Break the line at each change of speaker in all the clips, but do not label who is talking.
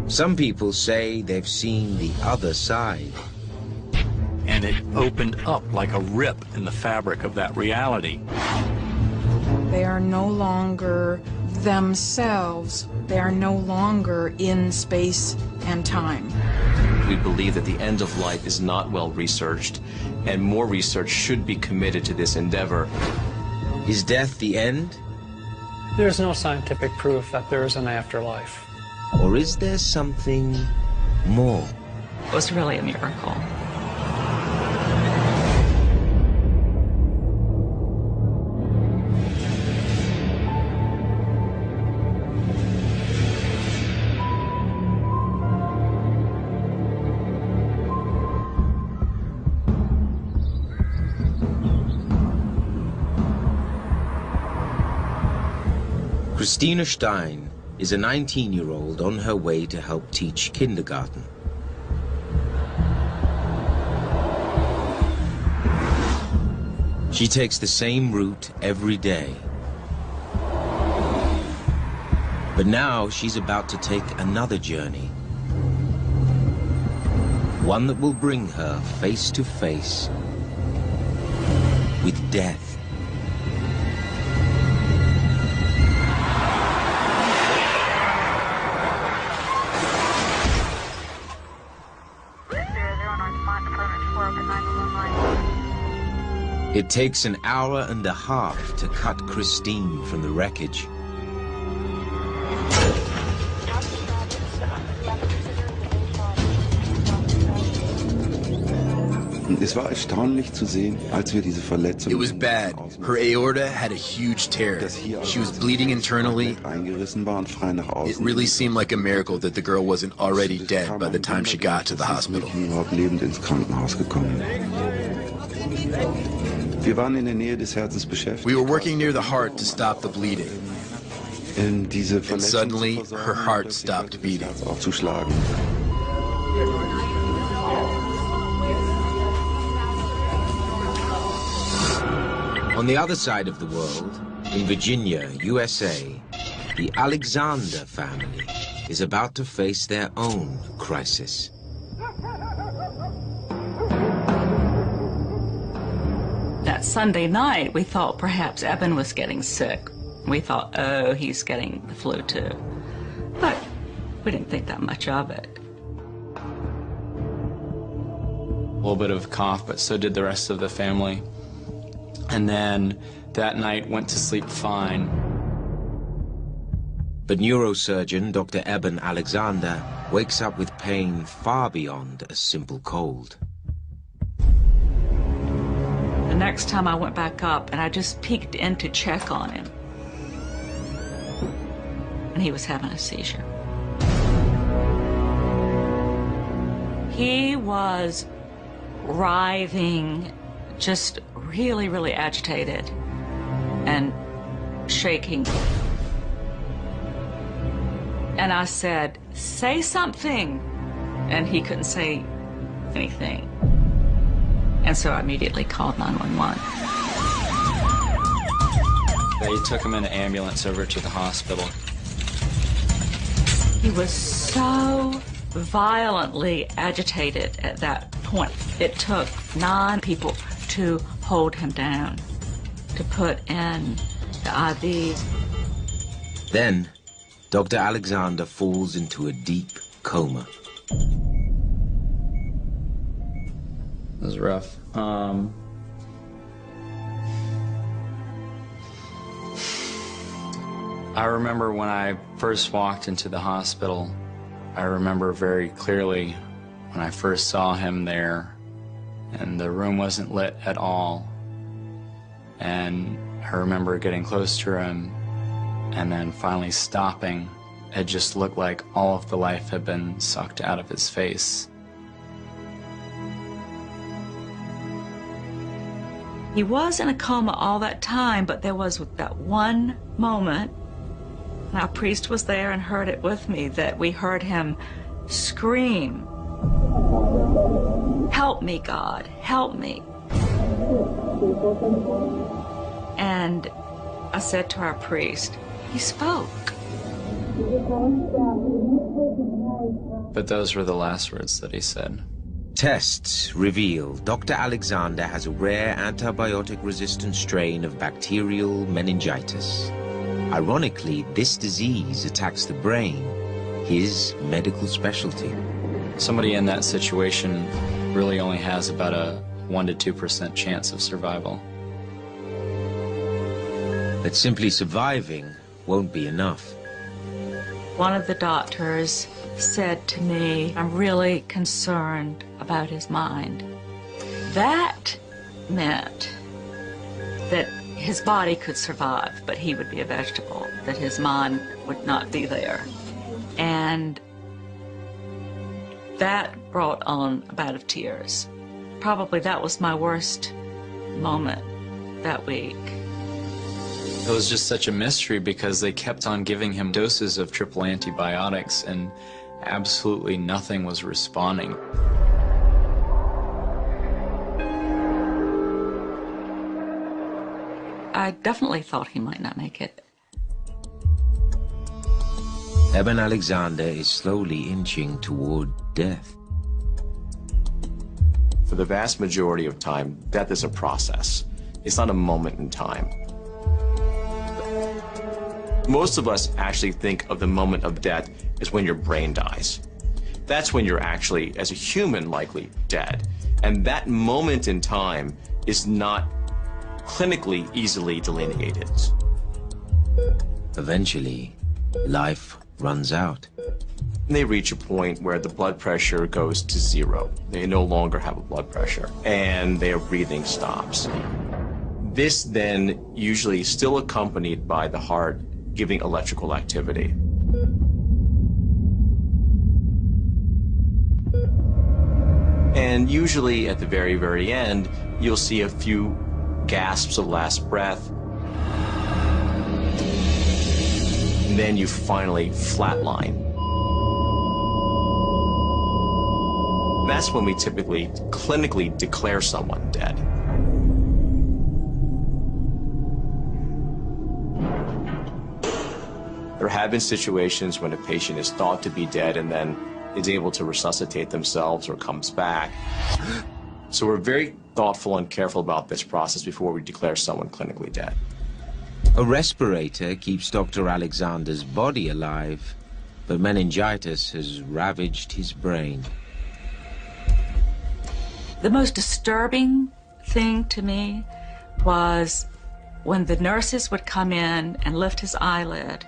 Some people say they've seen the other side.
And it opened up like a rip in the fabric of that reality.
They are no longer themselves. They are no longer in space and time.
We believe that the end of life is not well researched, and more research should be committed to this endeavor.
Is death the end?
There's no scientific proof that there is an afterlife.
Or is there something more?
It was really a miracle.
Christina Stein is a 19-year-old on her way to help teach kindergarten. She takes the same route every day. But now she's about to take another journey. One that will bring her face to face with death. It takes an hour and a half to cut Christine from the wreckage.
Es war erstaunlich zu sehen, als wir diese Verletzung.
It was bad. Her aorta had a huge tear. She was bleeding internally. It really seemed like a miracle that the girl wasn't already dead by the time she got to the hospital.
Lebend ins Krankenhaus gekommen. Wir waren in der Nähe des Herzens beschäftigt.
We were working near the heart to stop the bleeding.
And
suddenly, her heart stopped beating.
On the other side of the world, in Virginia, USA, the Alexander family is about to face their own crisis.
That Sunday night, we thought perhaps Eben was getting sick. We thought, oh, he's getting the flu too. But we didn't think that much of it.
A little bit of cough, but so did the rest of the family. And then that night went to sleep fine.
But neurosurgeon Dr. Eben Alexander wakes up with pain far beyond a simple cold.
The next time I went back up and I just peeked in to check on him. And he was having a seizure. He was writhing, just really, really agitated and shaking. And I said, say something. And he couldn't say anything. And so I immediately called 911.
They took him in an ambulance over to the hospital.
He was so violently agitated at that point. It took 9 people to hold him down, to put in the IVs.
Then, Dr. Alexander falls into a deep coma.
It was rough. I remember when I first walked into the hospital, I remember very clearly when I first saw him there, and the room wasn't lit at all. And I remember getting close to him and then finally stopping. It just looked like all of the life had been sucked out of his face.
He was in a coma all that time, but there was that one moment, and our priest was there and heard it with me, that we heard him scream, "Help me, God, help me." And I said to our priest, he spoke.
But those were the last words that he said.
Tests reveal Dr. Alexander has a rare antibiotic-resistant strain of bacterial meningitis. Ironically, this disease attacks the brain, his medical specialty.
Somebody in that situation really only has about a 1% to 2% chance of survival.
But simply surviving won't be enough.
One of the doctors said to me, I'm really concerned about his mind. That meant that his body could survive, but he would be a vegetable, that his mind would not be there. And that brought on a bout of tears. Probably that was my worst moment that week.
It was just such a mystery because they kept on giving him doses of triple antibiotics and absolutely nothing was responding.
I definitely thought he might not make it.
Eben Alexander is slowly inching toward death.
For the vast majority of time, death is a process. It's not a moment in time. Most of us actually think of the moment of death as when your brain dies. That's when you're actually, as a human, likely dead. And that moment in time is not clinically easily delineated.
Eventually, life runs out.
They reach a point where the blood pressure goes to zero. They no longer have a blood pressure, and their breathing stops. This then usually is still accompanied by the heart giving electrical activity. And usually at the very, very end, you'll see a few gasps of last breath. And then you finally flatline. That's when we typically clinically declare someone dead. There have been situations when a patient is thought to be dead and then is able to resuscitate themselves or comes back. So we're very thoughtful and careful about this process before we declare someone clinically dead.
A respirator keeps Dr. Alexander's body alive, but meningitis has ravaged his brain.
The most disturbing thing to me was when the nurses would come in and lift his eyelid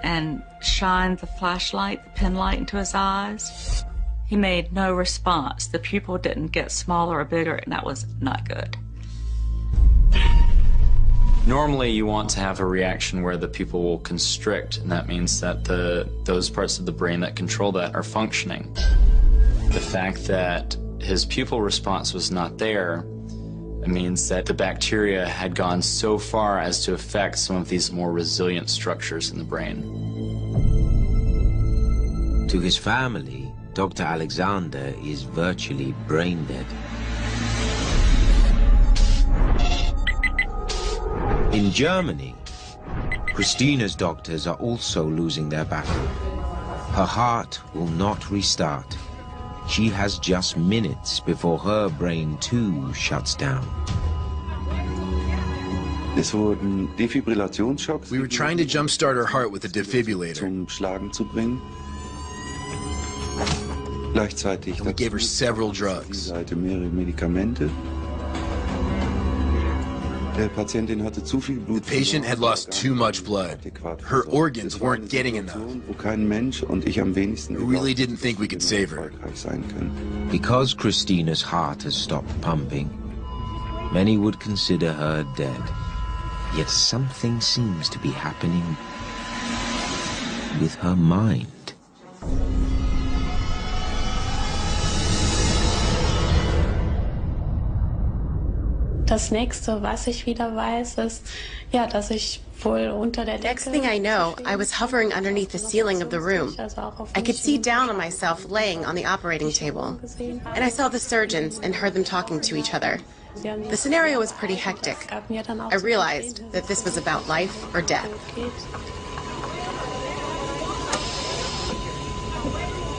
and shine the flashlight, the pen light into his eyes. He made no response. The pupil didn't get smaller or bigger, and that was not good.
Normally you want to have a reaction where the pupil will constrict, and that means that those parts of the brain that control that are functioning. The fact that his pupil response was not there, it means that the bacteria had gone so far as to affect some of these more resilient structures in the brain.
To his family, Dr. Alexander is virtually brain dead. In Germany, Christina's doctors are also losing their battle. Her heart will not restart. She has just minutes before her brain too shuts down.
We were trying to jumpstart her heart with a defibrillator. And we gave her several drugs. The patient had lost too much blood. Her organs weren't getting enough. We really didn't think we could save her.
Because Christina's heart has stopped pumping, many would consider her dead. Yet something seems to be happening with her mind.
Das nächste, was ich wieder weiß, ist, ja, dass ich wohl unter der Decke...
Next thing I know, I was hovering underneath the ceiling of the room. I could see down on myself laying on the operating table. And I saw the surgeons and heard them talking to each other. The scenario was pretty hectic. I realized that this was about life or death.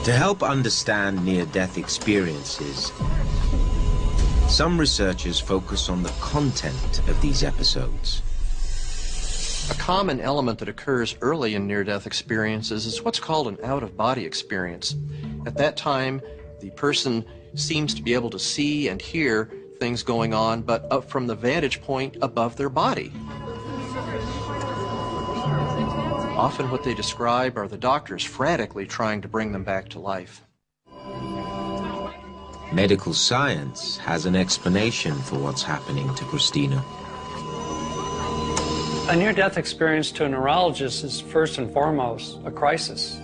To help understand near-death experiences, some researchers focus on the content of these episodes.
A common element that occurs early in near-death experiences is what's called an out-of-body experience. At that time, the person seems to be able to see and hear things going on, but up from the vantage point above their body. Often what they describe are the doctors frantically trying to bring them back to life.
Medical science has an explanation for what's happening to Christina.
A near-death experience to a neurologist is first and foremost a crisis.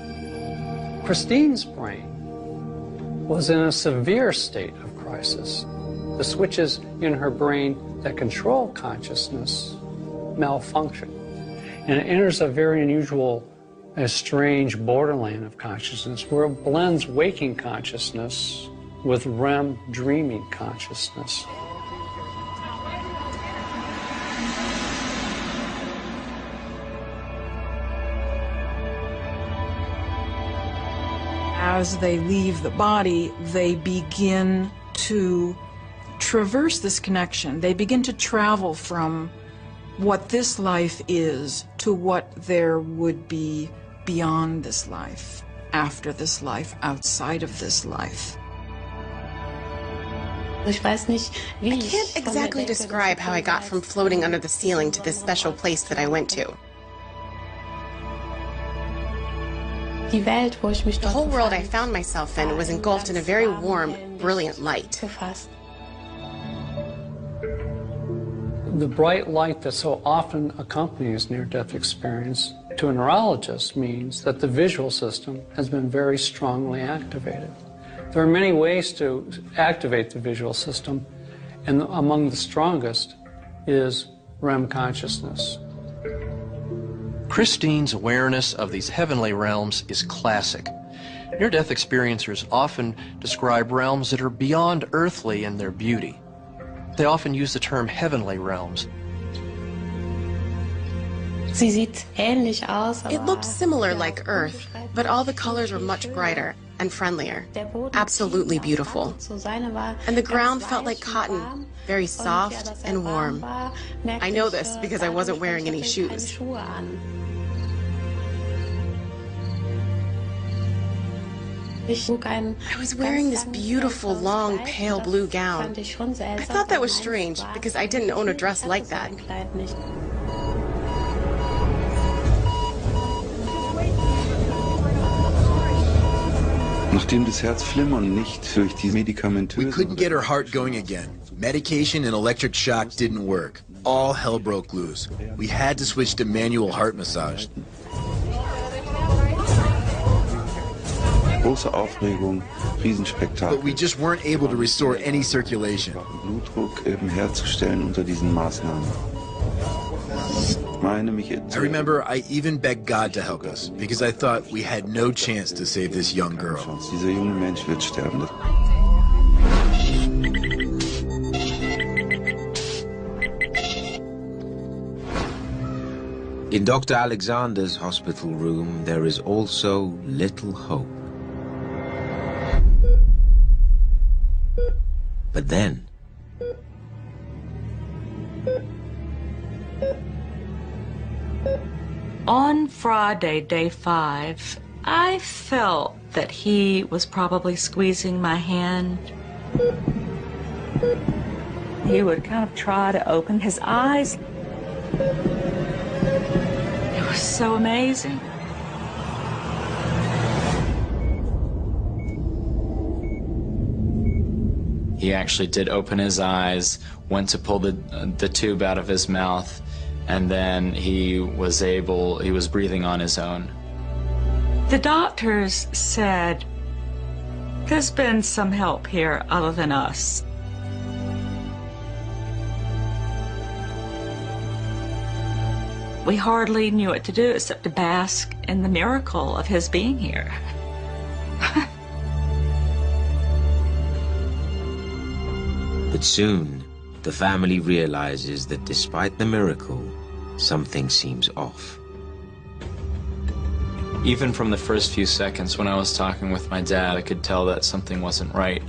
Christine's brain was in a severe state of crisis. The switches in her brain that control consciousness malfunction. And it enters a very unusual, a strange borderland of consciousness where it blends waking consciousness with REM dreaming consciousness.
As they leave the body, they begin to traverse this connection. They begin to travel from what this life is to what there would be beyond this life, after this life, outside of this life.
I can't exactly describe how I got from floating under the ceiling to this special place that I went to. The whole world I found myself in was engulfed in a very warm, brilliant light.
The bright light that so often accompanies near-death experience to a neurologist means that the visual system has been very strongly activated. There are many ways to activate the visual system, and among the strongest is REM consciousness.
Christine's awareness of these heavenly realms is classic. Near-death experiencers often describe realms that are beyond earthly in their beauty. They often use the term heavenly realms.
It looked similar like Earth, but all the colors were much brighter and friendlier. Absolutely beautiful. And the ground felt like cotton, very soft and warm. I know this because I wasn't wearing any shoes. I was wearing this beautiful, long, pale blue gown. I thought that was strange because I didn't own a dress like that.
We couldn't get her heart going again. Medication and electric shock didn't work. All hell broke loose. We had to switch to manual heart massage. But we just weren't able to restore any circulation. I remember I even begged God to help us because I thought we had no chance to save this young girl.
In Dr. Alexander's hospital room, there is also little hope. But then,
on Friday, day 5, I felt that he was probably squeezing my hand. He would kind of try to open his eyes. It was so amazing.
He actually did open his eyes, went to pull the tube out of his mouth, and then he was breathing on his own.
The doctors said, there's been some help here other than us. We hardly knew what to do except to bask in the miracle of his being here.
But soon, the family realizes that despite the miracle, something seems off.
Even from the first few seconds when I was talking with my dad, I could tell that something wasn't right.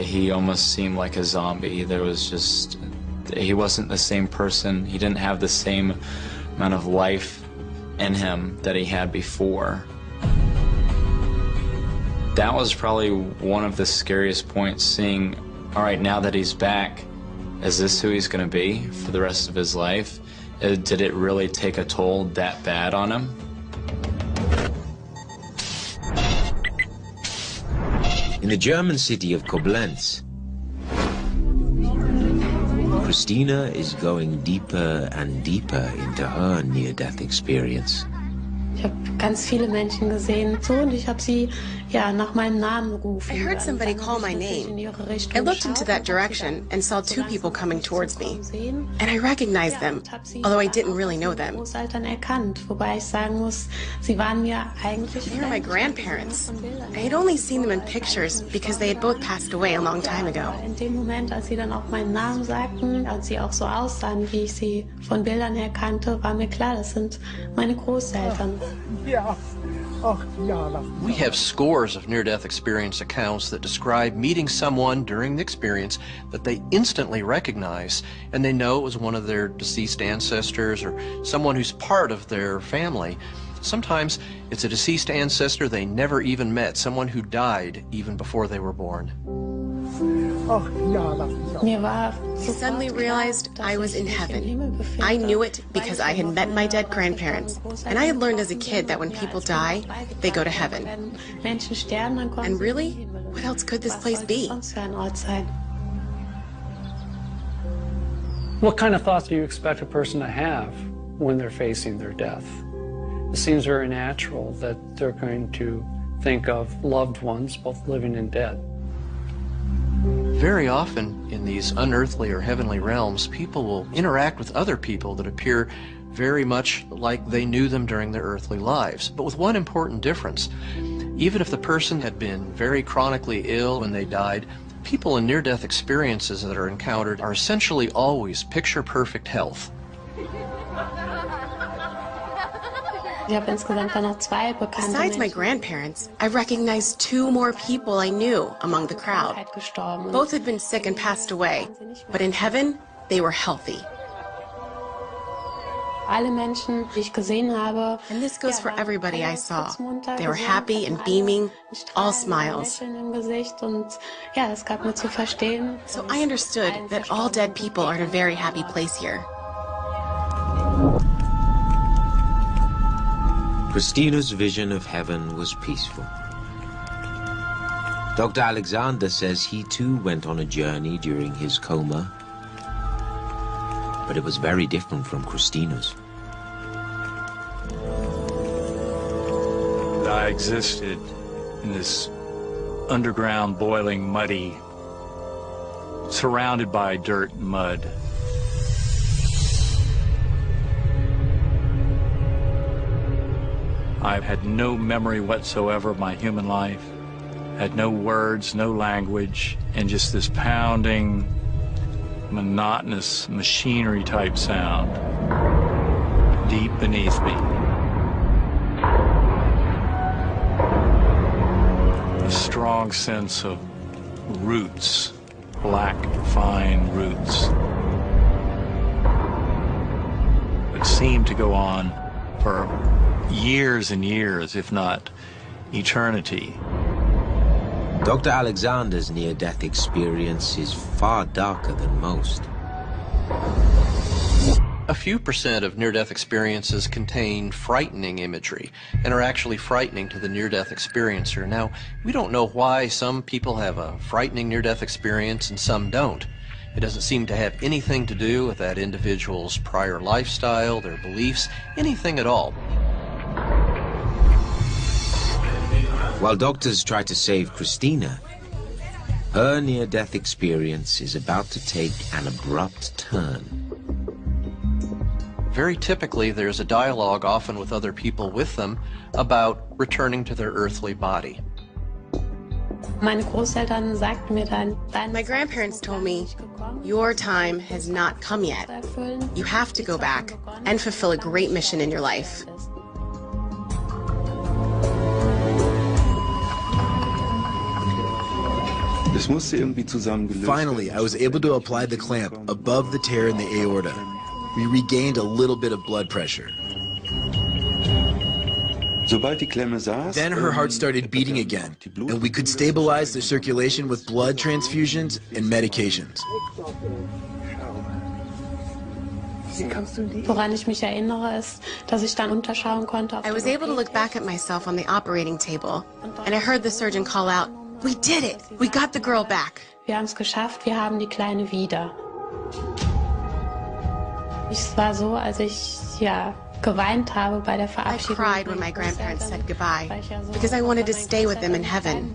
He almost seemed like a zombie. He wasn't the same person. He didn't have the same amount of life in him that he had before. That was probably one of the scariest points, seeing, all right, now that he's back, is this who he's going to be for the rest of his life? Did it really take a toll that bad on him?
In the German city of Koblenz, Christina is going deeper and deeper into her near-death experience.
Ich habe ganz viele Menschen gesehen, und ich habe sie nach meinem Namen gerufen.
I heard somebody call my name. I looked into that direction and saw two people coming towards me. And I recognized them, although I didn't really know them.
Wobei ich sagen muss, sie waren mir eigentlich
They were my grandparents. I had only seen them in pictures because they had both passed away a long time ago.
In dem Moment, als sie dann auch meinen Namen sagten, als sie auch so aussahen, wie ich sie von Bildern her kannte, war mir klar, das sind meine Großeltern.
We have scores of near-death experience accounts that describe meeting someone during the experience that they instantly recognize, and they know it was one of their deceased ancestors or someone who's part of their family. Sometimes it's a deceased ancestor they never even met, someone who died even before they were born.
I suddenly realized I was in heaven. I knew it because I had met my dead grandparents, and I had learned as a kid that when people die, they go to heaven. And really, what else could this place be?
What kind of thoughts do you expect a person to have when they're facing their death? It seems very natural that they're going to think of loved ones, both living and dead.
Very often in these unearthly or heavenly realms, people will interact with other people that appear very much like they knew them during their earthly lives, but with one important difference. Even if the person had been very chronically ill when they died, people in near-death experiences that are encountered are essentially always picture-perfect health.
Besides my grandparents, I recognized two more people I knew among the crowd. Both had been sick and passed away, but in heaven, they were healthy. And this goes for everybody I saw. They were happy and beaming, all smiles. So I understood that all dead people are in a very happy place here.
Christina's vision of heaven was peaceful. Dr. Alexander says he too went on a journey during his coma, but it was very different from Christina's.
I existed in this underground, boiling, muddy, surrounded by dirt and mud. I had no memory whatsoever of my human life, had no words, no language, and just this pounding, monotonous, machinery-type sound deep beneath me. A strong sense of roots, black, fine roots. It seemed to go on for years and years, if not eternity.
Dr. Alexander's near-death experience is far darker than most.
A few percent of near-death experiences contain frightening imagery and are actually frightening to the near-death experiencer. Now, we don't know why some people have a frightening near-death experience and some don't. It doesn't seem to have anything to do with that individual's prior lifestyle, their beliefs, anything at all.
While doctors try to save Christina, her near-death experience is about to take an abrupt turn.
Very typically, there's a dialogue, often with other people with them, about returning to their earthly body.
My grandparents told me, your time has not come yet. You have to go back and fulfill a great mission in your life.
Finally, I was able to apply the clamp above the tear in the aorta. We regained a little bit of blood pressure. Then her heart started beating again, and we could stabilize the circulation with blood transfusions and medications.
Woran ich mich erinnere, ist, dass ich dann unterschauen konnte.
I was able to look back at myself on the operating table, and I heard the surgeon call out, "We did it! We got the girl back!"
Wir haben es geschafft, wir haben die Kleine wieder. Es war so, als ich, geweint habe bei der
I
Verabschiedung.
cried when my grandparents said goodbye, because I wanted to stay with them in heaven.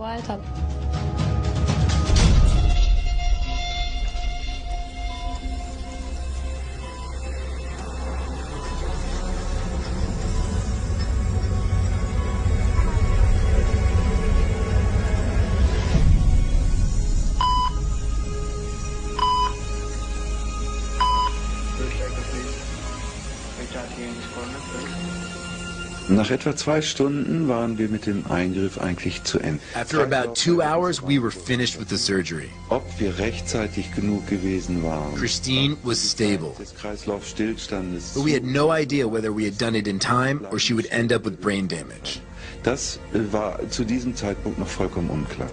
Nach etwa 2 Stunden waren wir mit dem Eingriff eigentlich zu Ende.
After about 2 hours, we were finished with the surgery.
Ob wir rechtzeitig genug gewesen waren.
Christine was stable,
Des Kreislaufstillstandes.
but we had no idea whether we had done it in time or she would end up with brain damage.
Das war zu diesem Zeitpunkt noch vollkommen unklar.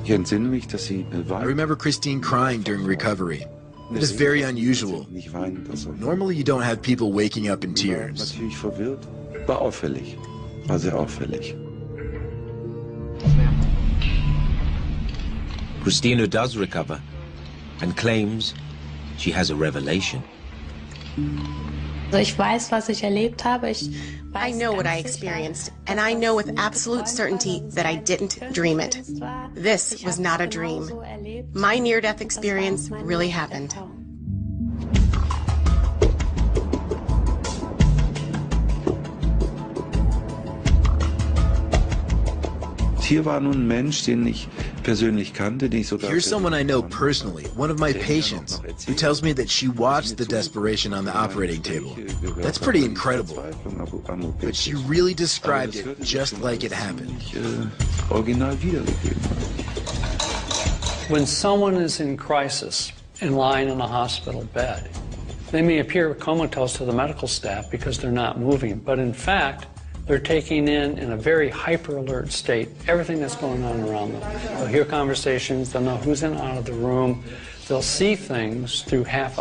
Ich entsinne mich, dass sie
I remember Christine crying during recovery. It is very unusual. Normally you don't have people waking up in tears.
Natürlich verwirrt. War auffällig. War sehr auffällig.
Christina does recover and claims she has a revelation.
Also ich weiß, was ich erlebt habe.
I know what I experienced, and I know with absolute certainty that I didn't dream it. This was not a dream. My near-death experience really happened.
Hier war nun ein Mensch, den ich persönlich kannte, den ich sogar...
Here's someone I know personally, one of my patients, who tells me that she watched the desperation on the operating table. That's pretty incredible. But she really described it just like it happened.
Original wiedergegeben.
When someone is in crisis and lying in a hospital bed, they may appear comatose to the medical staff because they're not moving, but in fact, they're taking in a very hyper-alert state, everything that's going on around them. They'll hear conversations, they'll know who's in and out of the room, they'll see things through half